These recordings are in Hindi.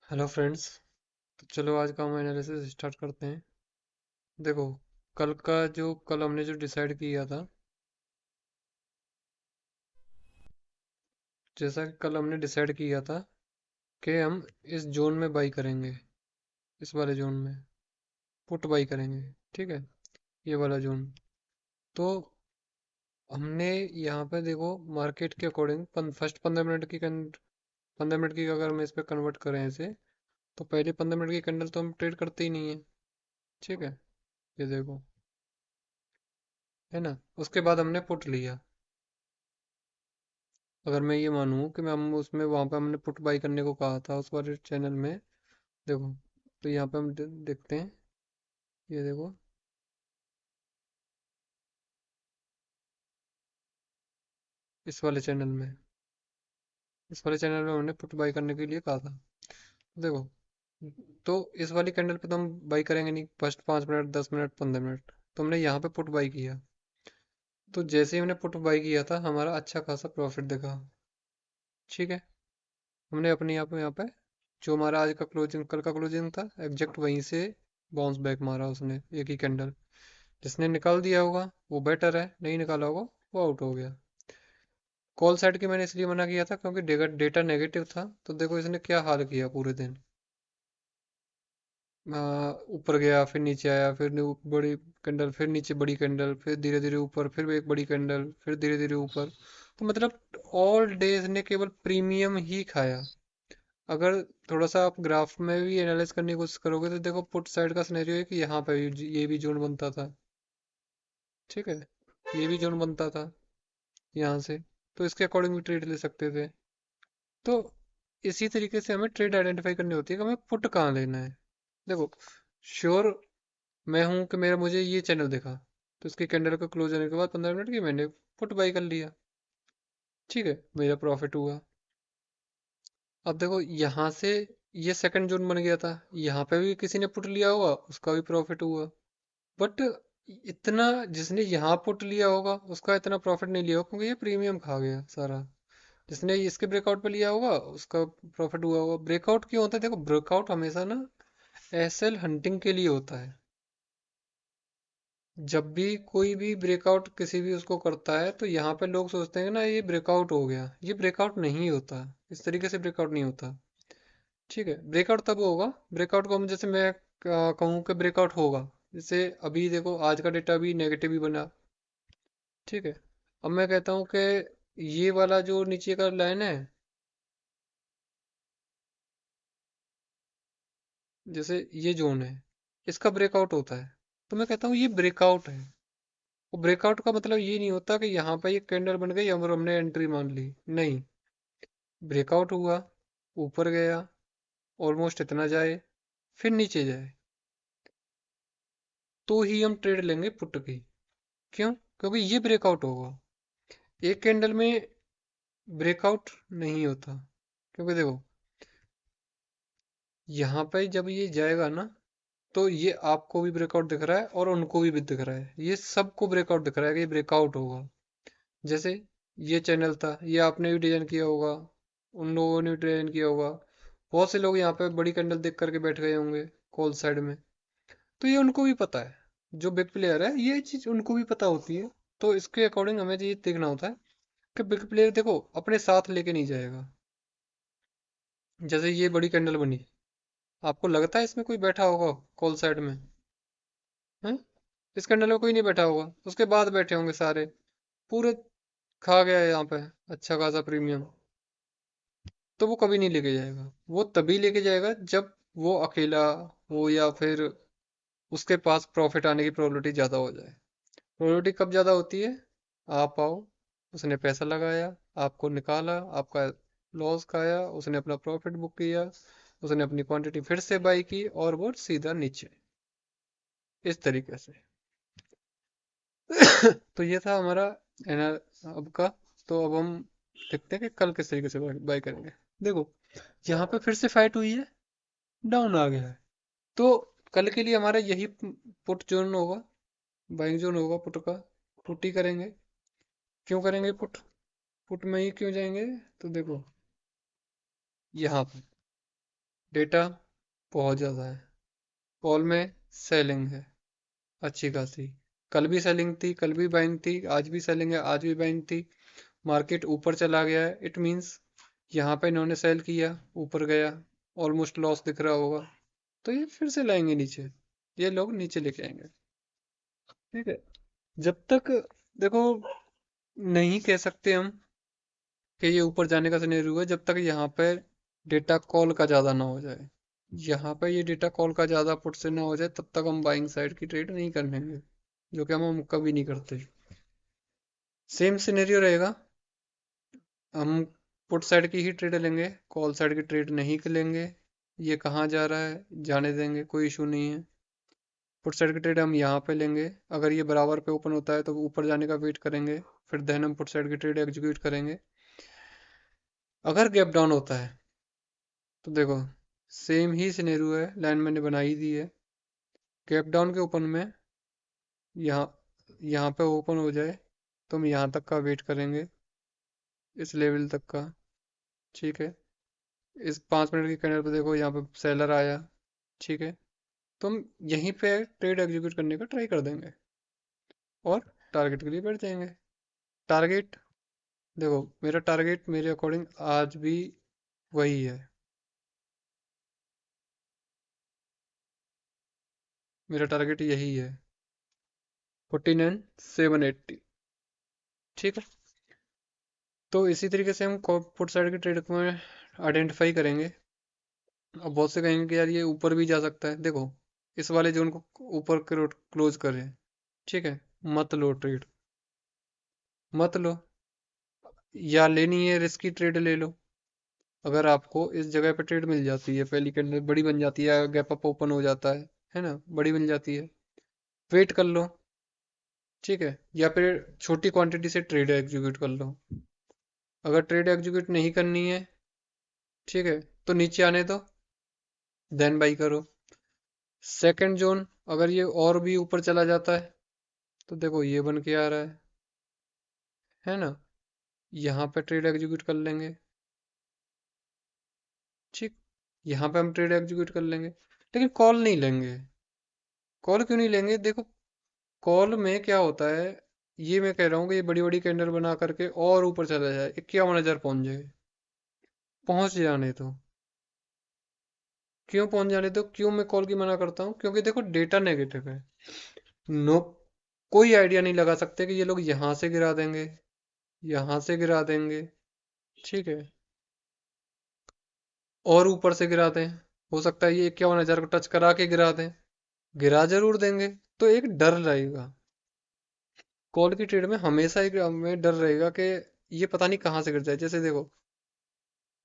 Hello friends. तो चलो आज का हम एनालिसिस स्टार्ट करते हैं। देखो, कल हमने जो डिसाइड किया था, जैसा कि कल हमने डिसाइड किया था कि हम इस जोन में बाई करेंगे, इस वाले जोन में पुट बाई करेंगे। ठीक है, ये वाला जोन। तो हमने यहाँ पे देखो, मार्केट के अकॉर्डिंग फर्स्ट 15 मिनट की 15 मिनट की अगर हम इस पे कन्वर्ट करें इसे, तो पहले 15 मिनट की कैंडल तो हम ट्रेड करते ही नहीं है। ठीक है, ये देखो, है ना। उसके बाद हमने पुट लिया। अगर मैं ये मानूं कि मैं हम उसमें वहां पे हमने पुट बाई करने को कहा था उस वाले चैनल में, देखो, तो यहाँ पे हम देखते हैं, ये देखो, इस वाले चैनल में इस वाले चैनल में हमने पुट बाई करने के लिए कहा था। देखो, तो इस वाली कैंडल पे तो हम बाई करेंगे नहीं, फर्स्ट 5 मिनट, 10 मिनट, 15 मिनट। तो हमने यहाँ पे पुट बाई किया। तो जैसे ही हमने पुट बाई किया था, हमारा अच्छा खासा प्रॉफिट दिखा। ठीक है, हमने अपने यहाँ पे जो हमारा आज का क्लोजिंग, कल का क्लोजिंग था, एग्जैक्ट वहीं से बाउंस बैक मारा उसने, एक ही कैंडल। जिसने निकाल दिया होगा वो बेटर है, नहीं निकाला होगा वो आउट हो गया। कॉल साइड की मैंने इसलिए मना किया था क्योंकि डेटा नेगेटिव था। तो देखो इसने क्या हाल किया पूरे दिन। ऊपर गया, फिर नीचे आया, फिर बड़ी कैंडल, फिर नीचे बड़ी कैंडल, फिर धीरे धीरे ऊपर, फिर एक बड़ी कैंडल, फिर धीरे धीरे ऊपर। तो मतलब ऑल डेज ने केवल प्रीमियम ही खाया। अगर थोड़ा सा आप ग्राफ में भी एनालाइज करने की कोशिश करोगे तो देखो, पुट साइड का सिनेरियो है कि यहाँ पे ये भी जोन बनता था। ठीक है, ये भी जोन बनता था यहाँ से। तो इसके अकॉर्डिंग भी ट्रेड ले सकते थे। तो इसी तरीके से हमें ट्रेड आइडेंटिफाई करनी होती है कि हमें पुट कहाँ लेना है। देखो, श्योर मैं हूं कि मेरा मुझे ये चैनल दिखा, तो इसकी कैंडल का क्लोज होने के बाद 15 मिनट की मैंने पुट बाई कर लिया। ठीक है, मेरा प्रॉफिट हुआ। अब देखो यहाँ से ये सेकंड जोन बन गया था, यहाँ पे भी किसी ने पुट लिया होगा, उसका भी प्रॉफिट हुआ। बट इतना जिसने यहाँ पुट लिया होगा उसका इतना प्रॉफिट नहीं लिया होगा, क्योंकि ये प्रीमियम खा गया सारा। जिसने इसके ब्रेकआउट पे लिया होगा उसका प्रॉफिट हुआ होगा। ब्रेकआउट क्यों होता है? देखो, ब्रेकआउट हमेशा ना एसएल हंटिंग के लिए होता है। जब भी कोई भी ब्रेकआउट किसी भी उसको करता है, तो यहाँ पे लोग सोचते हैं ना ये ब्रेकआउट हो गया। ये ब्रेकआउट नहीं होता, इस तरीके से ब्रेकआउट नहीं होता। ठीक है, ब्रेकआउट तब होगा, ब्रेकआउट को हम जैसे मैं कहूँ कि ब्रेकआउट होगा। जैसे अभी देखो, आज का डेटा भी नेगेटिव ही बना। ठीक है, अब मैं कहता हूँ कि ये वाला जो नीचे का लाइन है, जैसे ये जोन है, इसका ब्रेकआउट होता है। तो मैं कहता हूँ ये ब्रेकआउट है। वो ब्रेकआउट का मतलब ये नहीं होता कि यहाँ पे ये कैंडल बन गई और हमने एंट्री मान ली, नहीं। ब्रेकआउट हुआ, ऊपर गया, ऑलमोस्ट इतना जाए, फिर नीचे जाए, तो ही हम ट्रेड लेंगे पुट की। क्यों? क्योंकि ये ब्रेकआउट होगा। एक कैंडल में ब्रेकआउट नहीं होता। क्योंकि देखो, यहाँ पे जब ये जाएगा ना, तो ये आपको भी ब्रेकआउट दिख रहा है और उनको भी दिख रहा है, ये सबको ब्रेकआउट दिख रहा है कि ये ब्रेकआउट होगा। जैसे ये चैनल था, ये आपने भी डिजाइन किया होगा, उन लोगों ने भी डिजाइन किया होगा। बहुत से लोग यहाँ पे बड़ी कैंडल देख करके बैठ गए होंगे कॉल साइड में। तो ये उनको भी पता है, जो बिग प्लेयर है ये चीज उनको भी पता होती है। तो इसके अकॉर्डिंग हमें ये देखना होता है कि बिग प्लेयर देखो अपने साथ लेके नहीं जाएगा। जैसे ये बड़ी कैंडल बनी, आपको लगता है इसमें कोई बैठा होगा कॉल साइड में? हैं? इस कैंडल में कोई नहीं बैठा होगा, उसके बाद बैठे होंगे सारे, पूरे खा गया है यहाँ पे अच्छा खासा प्रीमियम। तो वो कभी नहीं लेके जाएगा। वो तभी लेके जाएगा जब वो अकेला हो, या फिर उसके पास प्रॉफिट आने की प्रोबेबिलिटी ज़्यादा हो जाए। प्रोबेबिलिटी कब ज़्यादा होती है? आप आओ, उसने पैसा लगाया, आपको निकाला, आपका लॉस खाया, उसने अपना प्रॉफिट बुक किया, उसने अपनी क्वांटिटी फिर से बाई की और वो सीधा नीचे, इस तरीके से। तो ये था हमारा एना अब का। तो अब हम देखते हैं कि कल किस तरीके से बाई करेंगे। देखो, यहाँ पे फिर से फाइट हुई है, डाउन आ गया है। तो कल के लिए हमारा यही पुट जोन होगा, बाइंग जोन होगा पुट का। पुट ही करेंगे। क्यों करेंगे पुट? पुट में ही क्यों जाएंगे? तो देखो, यहाँ पे डेटा बहुत ज़्यादा है, कॉल में सेलिंग है अच्छी खासी। कल भी सेलिंग थी, कल भी बाइंग थी, आज भी सेलिंग है, आज भी बाइंग थी। मार्केट ऊपर चला गया है, इट मीन्स यहाँ पे इन्होंने सेल किया, ऊपर गया, ऑलमोस्ट लॉस दिख रहा होगा, तो ये फिर से लाएंगे नीचे, ये लोग नीचे लेके आएंगे। ठीक है, जब तक देखो नहीं कह सकते हम कि ये ऊपर जाने का सिनेरियो है, जब तक यहाँ पे डेटा कॉल का ज़्यादा ना हो जाए। यहाँ पे ये डेटा कॉल का ज़्यादा पुट से ना हो जाए, तब तक हम बाइंग साइड की ट्रेड नहीं करने हैं, जो कि हम कभी नहीं करते। सेम सिनेरियो रहेगा, हम पुट साइड की ही ट्रेड लेंगे, कॉल साइड की ट्रेड नहीं लेंगे। ये कहाँ जा रहा है जाने देंगे, कोई इशू नहीं है। पुट साइड की ट्रेड हम यहाँ पे लेंगे, अगर ये बराबर पे ओपन होता है तो ऊपर जाने का वेट करेंगे, फिर देन हम पुट साइड की ट्रेड एग्जीक्यूट करेंगे। अगर गैप डाउन होता है तो देखो सेम ही सिनेरियो है, लाइन मैंने बनाई दी है। गैप डाउन के ओपन में यहाँ यहाँ पे ओपन हो जाए तो हम यहाँ तक का वेट करेंगे, इस लेवल तक का। ठीक है, इस 5 मिनट की कैंडल पे देखो यहाँ पे सेलर आया। ठीक है, तो हम यहीं पे ट्रेड एग्जीक्यूट करने का ट्राई कर देंगे और टारगेट के लिए बैठ जाएंगे। टारगेट देखो, मेरा टारगेट मेरे अकॉर्डिंग आज भी वही है। मेरा टारगेट यही है, 49,780। ठीक है, तो इसी तरीके से हम पुट साइड के ट्रेड को आइडेंटिफाई करेंगे। अब बहुत से कहेंगे कि यार ये ऊपर भी जा सकता है, देखो इस वाले जोन को ऊपर क्लोज करें। ठीक है, मत लो ट्रेड, मत लो, या लेनी है रिस्की ट्रेड ले लो। अगर आपको इस जगह पे ट्रेड मिल जाती है, पहली कैंडल बड़ी बन जाती है, गैप अप ओपन हो जाता है ना, बड़ी बन जाती है, वेट कर लो। ठीक है, या फिर छोटी क्वांटिटी से ट्रेड एग्जीक्यूट कर लो। अगर ट्रेड एग्जीक्यूट नहीं करनी है, ठीक है, तो नीचे आने दो, देन बाई करो। सेकंड जोन अगर ये और भी ऊपर चला जाता है तो देखो ये बन के आ रहा है ना, यहाँ पे ट्रेड एग्जीक्यूट कर लेंगे। ठीक, यहाँ पे हम ट्रेड एग्जीक्यूट कर लेंगे, लेकिन कॉल नहीं लेंगे। कॉल क्यों नहीं लेंगे, देखो कॉल में क्या होता है, ये मैं कह रहा हूँ कि ये बड़ी बड़ी कैंडल बना करके और ऊपर चला जाए, 51,000 पहुंच जाए, पहुंच जाने तो क्यों पहुंच जाने दो, क्यों मैं कॉल की मना करता हूँ, क्योंकि देखो डेटा नेगेटिव है। नो, कोई आइडिया नहीं लगा सकते कि ये लोग यहाँ से गिरा देंगे, यहाँ से गिरा देंगे। ठीक है, और ऊपर से गिरा दें, हो सकता है ये 51,000 को टच करा के गिरा दें, गिरा जरूर देंगे। तो एक डर रहेगा, कॉल की ट्रेड में हमेशा एक हमें डर रहेगा कि ये पता नहीं कहाँ से गिर जाए। जैसे देखो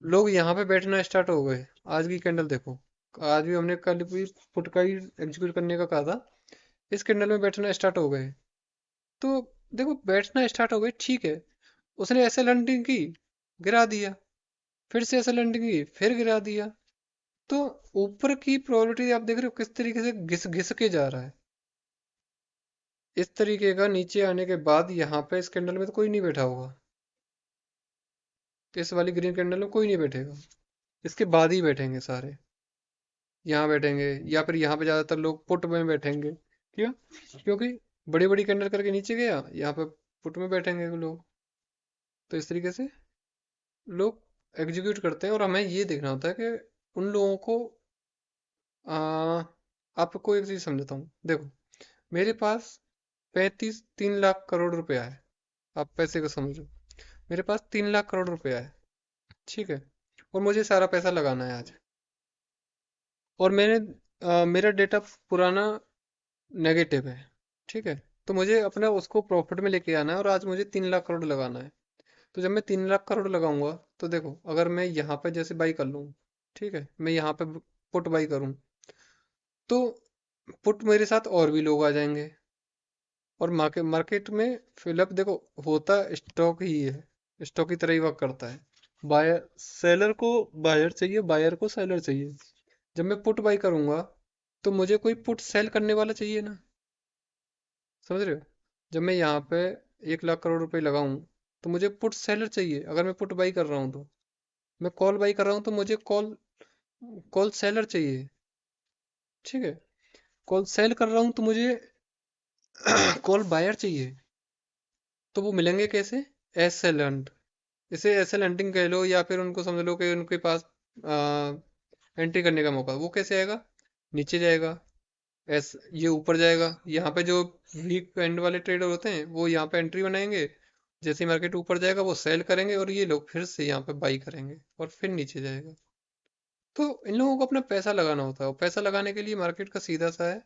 लोग यहाँ पे बैठना स्टार्ट हो गए, आज की कैंडल देखो, आज भी हमने कल भी पुट का ही एग्जीक्यूट करने का कहा था, इस कैंडल में बैठना स्टार्ट हो गए। तो देखो बैठना स्टार्ट हो गए, ठीक है, उसने ऐसे लैंडिंग की, गिरा दिया, फिर से ऐसे लैंडिंग की, फिर गिरा दिया। तो ऊपर की प्रोबेबिलिटी आप देख रहे हो किस तरीके से घिस घिस के जा रहा है। इस तरीके का नीचे आने के बाद यहाँ पे इस कैंडल में तो कोई नहीं बैठा होगा, इस वाली ग्रीन कैंडल में कोई नहीं बैठेगा, इसके बाद ही बैठेंगे सारे, यहाँ बैठेंगे, या फिर यहाँ पे ज्यादातर लोग पुट में बैठेंगे। क्यों, क्योंकि बड़ी बड़ी कैंडल करके नीचे गया, यहाँ पे पुट में बैठेंगे लोग। तो इस तरीके से लोग एग्जीक्यूट करते हैं, और हमें ये देखना होता है कि उन लोगों को आ, आपको एक चीज समझाता हूँ, देखो मेरे पास 3 लाख करोड़ रुपया है, आप पैसे को समझो, मेरे पास 3 लाख करोड़ रुपया है। ठीक है, और मुझे सारा पैसा लगाना है आज, और मेरा डेटा पुराना नेगेटिव है। ठीक है, तो मुझे अपना उसको प्रॉफिट में लेके आना है, और आज मुझे 3 लाख करोड़ लगाना है। तो जब मैं 3 लाख करोड़ लगाऊंगा, तो देखो अगर मैं यहाँ पे जैसे बाई कर लूँ, ठीक है, मैं यहाँ पे पुट बाई करूँ, तो पुट मेरे साथ और भी लोग आ जाएंगे, और मार्केट मार्केट में फिलअप देखो होता स्टॉक ही है, स्टॉक की तरह ही वर्क करता है। बायर सेलर को बायर चाहिए, बायर को सेलर चाहिए। जब मैं पुट बाई करूंगा तो मुझे कोई पुट सेल करने वाला चाहिए ना, समझ रहे हो। जब मैं यहाँ पे 1 लाख करोड़ रुपए लगाऊं, तो मुझे पुट सेलर चाहिए, अगर मैं पुट बाई कर रहा हूँ तो। मैं कॉल बाई कर रहा हूँ तो मुझे कॉल कॉल सेलर चाहिए, ठीक है। कॉल सेल कर रहा हूँ तो मुझे कॉल बायर चाहिए, तो वो मिलेंगे कैसे? एस एल हंट, इसे एस एल हंटिंग कह लो, या फिर उनको समझ लो कि उनके पास एंट्री करने का मौका। वो कैसे आएगा? नीचे जाएगा, एस ये ऊपर जाएगा। यहाँ पे जो वीक एंड वाले ट्रेडर होते हैं वो यहाँ पे एंट्री बनाएंगे, जैसे मार्केट ऊपर जाएगा वो सेल करेंगे, और ये लोग फिर से यहाँ पे बाई करेंगे और फिर नीचे जाएगा। तो इन लोगों को अपना पैसा लगाना होता है, और पैसा लगाने के लिए मार्केट का सीधा सा है,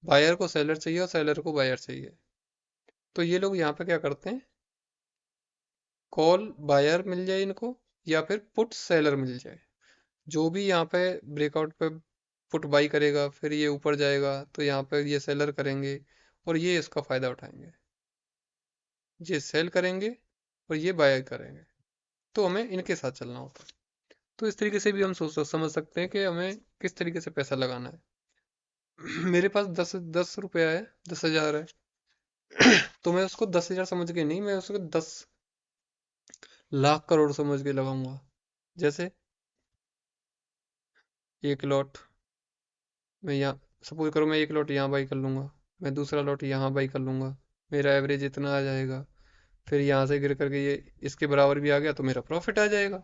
बायर को सेलर चाहिए और सेलर को बायर चाहिए। तो ये लोग यहाँ पे क्या करते हैं, कॉल बायर मिल जाए इनको, या फिर पुट सेलर मिल जाए, जो भी यहाँ पे ब्रेकआउट पे पुट बाई करेगा फिर ये ऊपर जाएगा तो यहाँ पे ये सेलर करेंगे, और ये इसका फायदा उठाएंगे। ये सेल करेंगे और ये बाय करेंगे, तो हमें इनके साथ चलना होता है। तो इस तरीके से भी हम सोच समझ सकते हैं कि हमें किस तरीके से पैसा लगाना है। मेरे पास 10 10 रुपया है, 10,000 है, तो मैं उसको 10,000 समझ के नहीं, मैं उसको 10 लाख करोड़ समझ के लगाऊंगा। जैसे एक लॉट मैं यहाँ, सपोज करो मैं एक लॉट यहाँ बाई कर लूंगा, मैं दूसरा लॉट यहाँ बाई कर लूंगा, मेरा एवरेज इतना आ जाएगा, फिर यहाँ से गिर करके ये इसके बराबर भी आ गया तो मेरा प्रॉफिट आ जाएगा।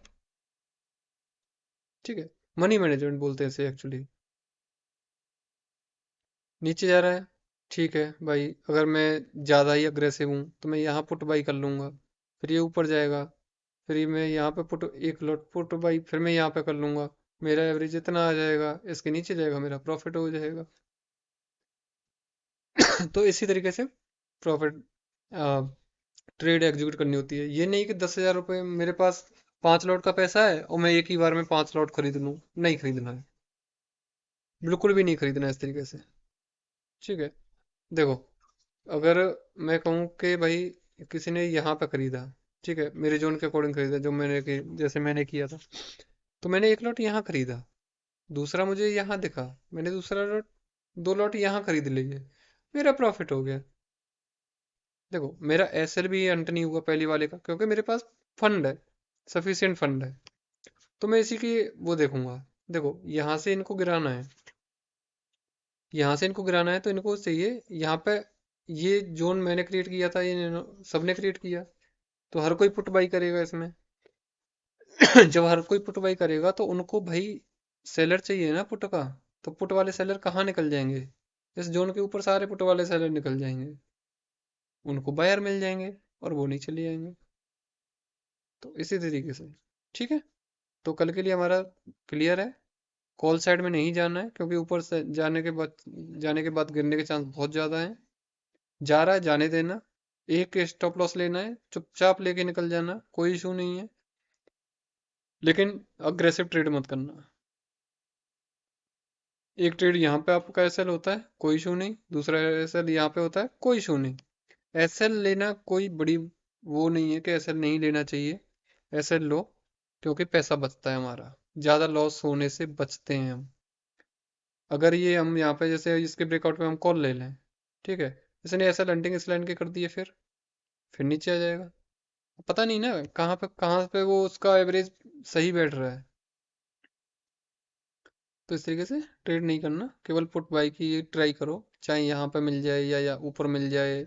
ठीक है, मनी मैनेजमेंट बोलते हैं इसे एक्चुअली। नीचे जा रहा है, ठीक है भाई, अगर मैं ज़्यादा ही अग्रेसिव हूँ तो मैं यहाँ पुट बाई कर लूंगा, फिर ये ऊपर जाएगा, फिर ये मैं यहाँ पे पुट एक लॉट पुट बाई फिर मैं यहाँ पे कर लूंगा, मेरा एवरेज इतना आ जाएगा, इसके नीचे जाएगा, मेरा प्रॉफिट हो जाएगा। तो इसी तरीके से प्रॉफिट ट्रेड एग्जीक्यूट करनी होती है। ये नहीं कि 10,000 रुपये मेरे पास 5 लॉट का पैसा है और मैं एक ही बार में 5 लॉट खरीद लूँ, नहीं खरीदना है, बिल्कुल भी नहीं खरीदना है इस तरीके से। ठीक है, देखो, अगर मैं कहूँ कि भाई किसी ने यहाँ पे खरीदा, ठीक है, मेरे जोन के अकॉर्डिंग खरीदा, जो जैसे मैंने किया था, तो मैंने एक लॉट यहाँ खरीदा, दूसरा मुझे यहाँ दिखा, मैंने दूसरा लॉट 2 लॉट यहाँ खरीद लिए, मेरा प्रॉफिट हो गया। देखो, मेरा एसएल भी अंट नहीं हुआ पहली वाले का, क्योंकि मेरे पास फंड है, सफिशियंट फंड है। तो मैं इसी की वो देखूंगा। देखो, यहाँ से इनको गिराना है, यहाँ से इनको गिराना है, तो इनको चाहिए यहाँ पे, ये जोन मैंने क्रिएट किया था, ये सबने क्रिएट किया, तो हर कोई पुट बाई करेगा इसमें। जब हर कोई पुट बाई करेगा तो उनको भाई सेलर चाहिए ना पुट का, तो पुट वाले सेलर कहाँ निकल जाएंगे? इस जोन के ऊपर सारे पुट वाले सेलर निकल जाएंगे, उनको बायर मिल जाएंगे और वो नहीं चले जाएंगे। तो इसी तरीके से, ठीक है। तो कल के लिए हमारा क्लियर है, कॉल साइड में नहीं जाना है, क्योंकि ऊपर से जाने के बाद गिरने के चांस बहुत ज़्यादा हैं। जा रहा है जाने देना, एक स्टॉप लॉस लेना है, चुपचाप लेके निकल जाना, कोई इशू नहीं है, लेकिन अग्रेसिव ट्रेड मत करना। एक ट्रेड यहाँ पे आपका एसएल होता है, कोई इशू नहीं, दूसरा एसएल यहाँ पे होता है, कोई इशू नहीं। एसएल लेना कोई बड़ी वो नहीं है कि एसएल नहीं लेना चाहिए, एसएल लो, क्योंकि पैसा बचता है हमारा, ज़्यादा लॉस होने से बचते हैं हम। अगर ये हम यहाँ पे जैसे इसके ब्रेकआउट में हम कॉल ले लें, ठीक है, इसने ऐसा लंटिंग इस लाइन के कर दिए, फिर नीचे आ जाएगा। पता नहीं ना कहाँ पे वो उसका एवरेज सही बैठ रहा है। तो इस तरीके से ट्रेड नहीं करना, केवल पुट बाई की ट्राई करो, चाहे यहाँ पे मिल जाए या ऊपर मिल जाए।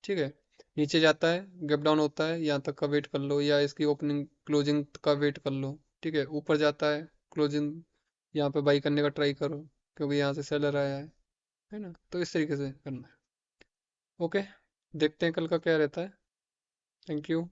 ठीक है, नीचे जाता है, गैप डाउन होता है, यहाँ तक का वेट कर लो, या इसकी ओपनिंग क्लोजिंग का वेट कर लो। ठीक है, ऊपर जाता है, क्लोजिंग यहाँ पे बाई करने का ट्राई करो, क्योंकि यहाँ से सेलर आया है ना। तो इस तरीके से करना है। ओके, देखते हैं कल का क्या रहता है। Thank you.